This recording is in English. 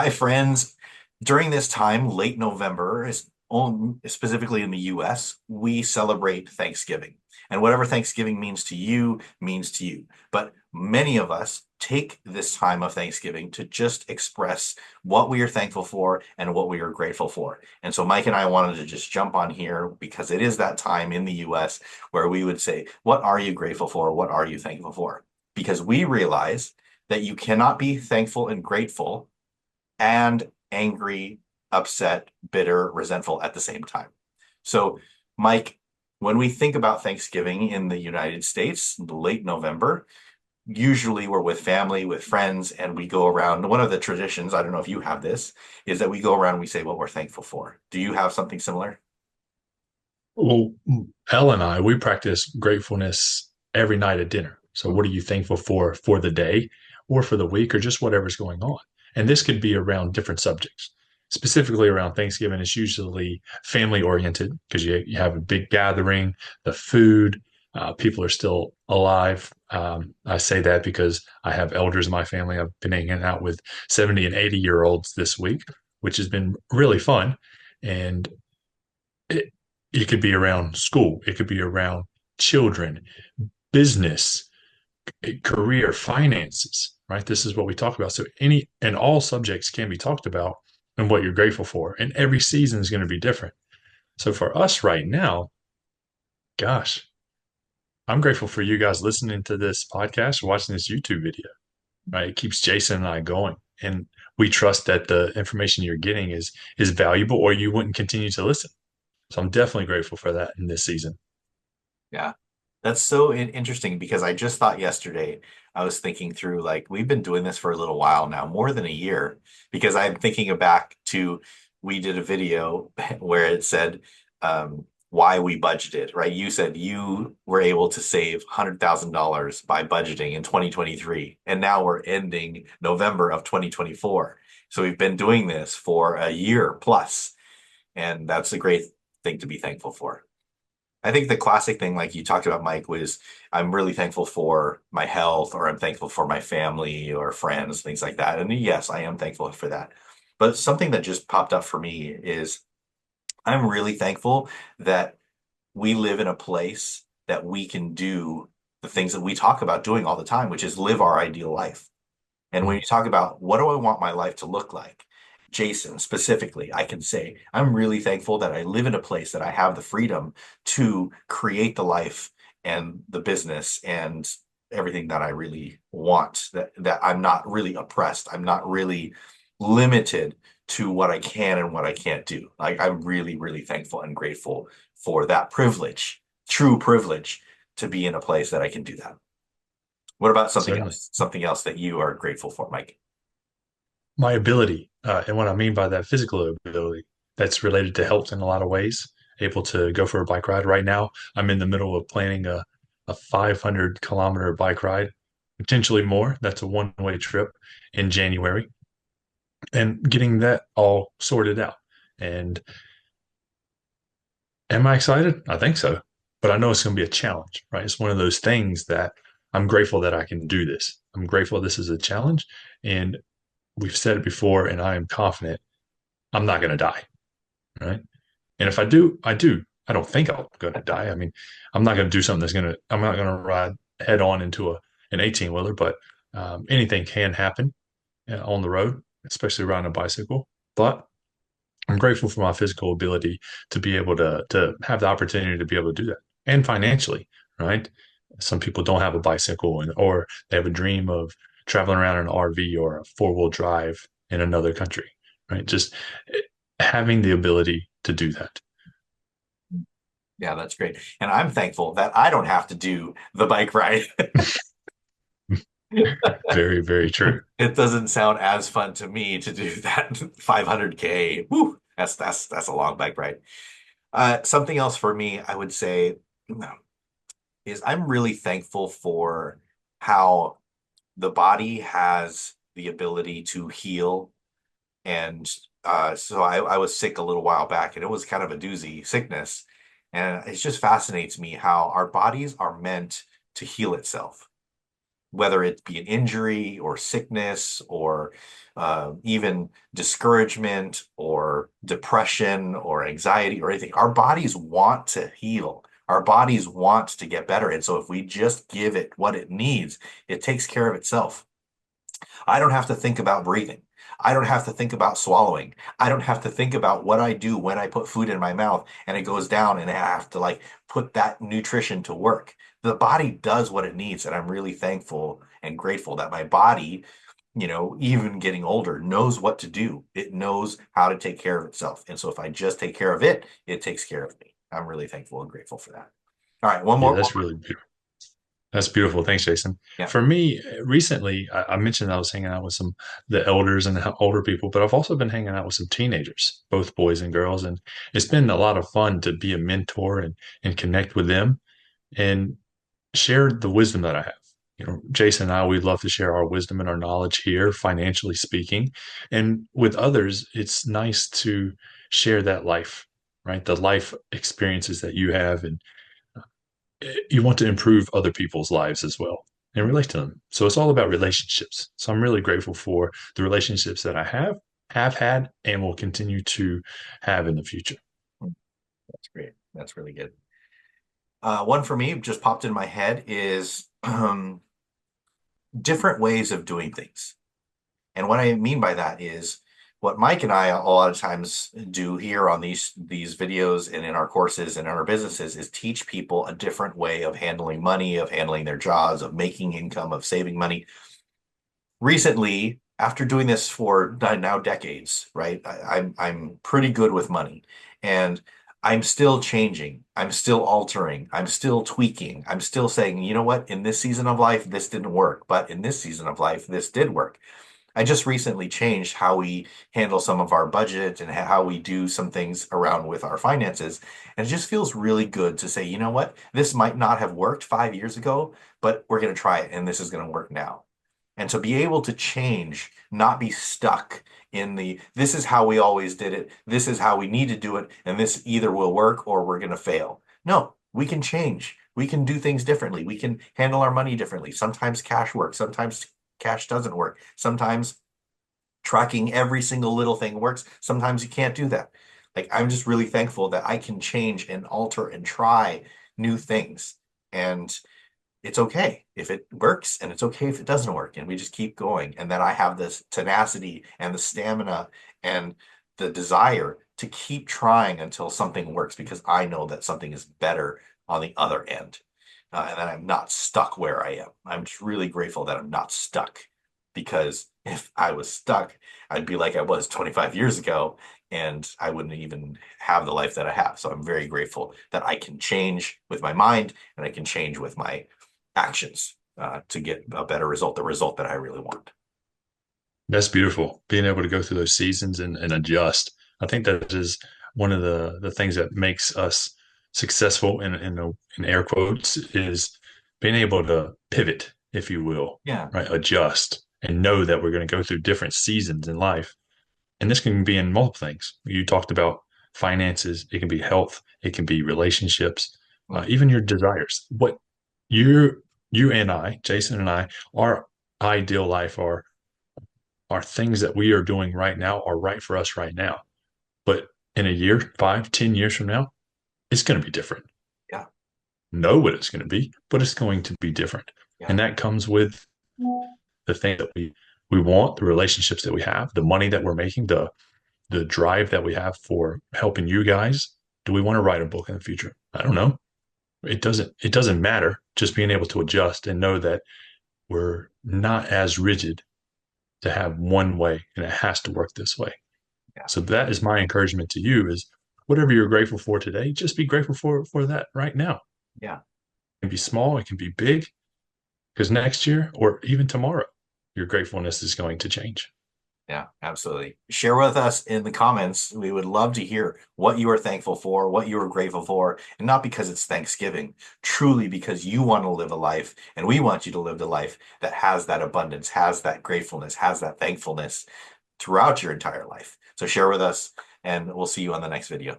Hi, friends. During this time, late November, specifically in the US, we celebrate Thanksgiving. And whatever Thanksgiving means to you, means to you. But many of us take this time of Thanksgiving to just express what we are thankful for and what we are grateful for. And so Mike and I wanted to just jump on here because it is that time in the US where we would say, what are you grateful for? What are you thankful for? Because we realize that you cannot be thankful and grateful and angry, upset, bitter, resentful at the same time. So, Mike, when we think about Thanksgiving in the United States, late November, usually we're with family, with friends, and we go around. One of the traditions, I don't know if you have this, is that we go around and we say what we're thankful for. Do you have something similar? Well, Elle and I, we practice gratefulness every night at dinner. So, what are you thankful for the day or for the week or just whatever's going on? And this could be around different subjects. Specifically around Thanksgiving, it's usually family oriented because you have a big gathering, the food, people are still alive. I say that because I have elders in my family. I've been hanging out with 70 and 80-year-olds this week, which has been really fun. And it, it could be around school, it could be around children, business, career, finances, right? This is what we talk about. So any and all subjects can be talked about and what you're grateful for. And every season is going to be different. So for us right now, gosh, I'm grateful for you guys listening to this podcast, watching this YouTube video, right? It keeps Jason and I going. And we trust that the information you're getting is valuable or you wouldn't continue to listen. So I'm definitely grateful for that in this season. Yeah. That's so interesting because I just thought yesterday, I was thinking through like we've been doing this for a little while now, more than a year, because I'm thinking back to we did a video where it said why we budgeted, right? You said you were able to save $100,000 by budgeting in 2023, and now we're ending November of 2024. So we've been doing this for a year plus, and that's a great thing to be thankful for. I think the classic thing, like you talked about, Mike, was I'm really thankful for my health, or I'm thankful for my family or friends, things like that. And yes, I am thankful for that. But something that just popped up for me is I'm really thankful that we live in a place that we can do the things that we talk about doing all the time, which is live our ideal life. And when you talk about what do I want my life to look like, Jason specifically, I can say I'm really thankful that I live in a place that I have the freedom to create the life and the business and everything that I really want, that I'm not really oppressed. I'm not really limited to what I can and what I can't do. Like I'm really, really thankful and grateful for that privilege, true privilege to be in a place that I can do that. What about something Certainly. else? Something else that you are grateful for, Mike? My ability, and what I mean by that physical ability, that's related to health in a lot of ways. Able to go for a bike ride. Right now, I'm in the middle of planning a 500-kilometer bike ride, potentially more. That's a one-way trip in January, and getting that all sorted out. And am I excited? I think so, but I know it's going to be a challenge, right? It's one of those things that I'm grateful that I can do this. I'm grateful this is a challenge, and we've said it before, and I am confident I'm not going to die, right? And if I do, I do. I don't think I'm going to die. I mean, I'm not going to do something I'm not going to ride head on into an 18 wheeler, but anything can happen on the road, especially riding a bicycle. But I'm grateful for my physical ability to be able to have the opportunity to be able to do that, and financially, right? Some people don't have a bicycle, or they have a dream of traveling around in an RV or a four-wheel drive in another country, right? Just having the ability to do that. Yeah, that's great. And I'm thankful that I don't have to do the bike ride. Very, very true. It doesn't sound as fun to me to do that 500K. Woo, that's a long bike ride. Something else for me, I would say, is I'm really thankful for how the body has the ability to heal. And so I was sick a little while back, and it was kind of a doozy sickness. And it just fascinates me how our bodies are meant to heal itself. whether it be an injury or sickness or even discouragement or depression or anxiety or anything. Our bodies want to heal. Our bodies want to get better. And so if we just give it what it needs, it takes care of itself. I don't have to think about breathing. I don't have to think about swallowing. I don't have to think about what I do when I put food in my mouth and it goes down and I have to like put that nutrition to work. The body does what it needs. And I'm really thankful and grateful that my body, even getting older, knows what to do. It knows how to take care of itself. And so if I just take care of it, it takes care of me. I'm really thankful and grateful for that. All right, one Yeah, more. that's really beautiful. That's beautiful. Thanks, Jason. Yeah. For me, recently, I mentioned I was hanging out with some the elders and the older people, but I've also been hanging out with some teenagers, both boys and girls, and it's been a lot of fun to be a mentor and connect with them and share the wisdom that I have. Jason and I, we love to share our wisdom and our knowledge here, financially speaking, and with others, it's nice to share that life, right? The life experiences that you have and you want to improve other people's lives as well and relate to them. So it's all about relationships. So I'm really grateful for the relationships that I have had, and will continue to have in the future. That's great. That's really good. One for me just popped in my head is different ways of doing things. And what I mean by that is what Mike and I a lot of times do here on these videos and in our courses and in our businesses is teach people a different way of handling money, of handling their jobs, of making income, of saving money. Recently, after doing this for now decades, right? I'm pretty good with money, and I'm still changing. I'm still altering. I'm still tweaking. I'm still saying, you know what? In this season of life, this didn't work, but in this season of life, this did work. I just recently changed how we handle some of our budget and how we do some things around with our finances. And it just feels really good to say, you know what? This might not have worked 5 years ago, but we're going to try it and this is going to work now. And to be able to change, not be stuck in this is how we always did it, this is how we need to do it, and this either will work or we're going to fail. No, we can change. We can do things differently. We can handle our money differently. Sometimes cash works, sometimes cash doesn't work. Sometimes tracking every single little thing works. Sometimes you can't do that. Like, I'm just really thankful that I can change and alter and try new things. And it's okay if it works and it's okay if it doesn't work. And we just keep going. And that I have this tenacity and the stamina and the desire to keep trying until something works because I know that something is better on the other end. And that I'm not stuck where I am. I'm just really grateful that I'm not stuck because if I was stuck, I'd be like I was 25 years ago and I wouldn't even have the life that I have. So I'm very grateful that I can change with my mind and I can change with my actions to get a better result, the result that I really want. That's beautiful. Being able to go through those seasons and adjust. I think that is one of the things that makes us successful in air quotes is being able to pivot, if you will, Yeah. right? Adjust and know that we're going to go through different seasons in life. And this can be in multiple things. You talked about finances, it can be health, it can be relationships, Mm. even your desires. What you and I, Jason and I, our ideal life are things that we are doing right now are right for us right now. But in a year, 5, 10 years from now, it's going to be different. Yeah. Know what it's going to be, but it's going to be different. Yeah. And that comes with the thing that we want, the relationships that we have, the money that we're making, the drive that we have for helping you guys. Do we want to write a book in the future? I don't know. It doesn't matter. Just being able to adjust and know that we're not as rigid to have one way and it has to work this way. Yeah. So that is my encouragement to you is whatever you're grateful for today, just be grateful for that right now. It Yeah. can be small, it can be big, because next year or even tomorrow, your gratefulness is going to change. Yeah, absolutely. Share with us in the comments. We would love to hear what you are thankful for, what you are grateful for, and not because it's Thanksgiving, truly because you want to live a life and we want you to live the life that has that abundance, has that gratefulness, has that thankfulness throughout your entire life. So share with us and we'll see you on the next video.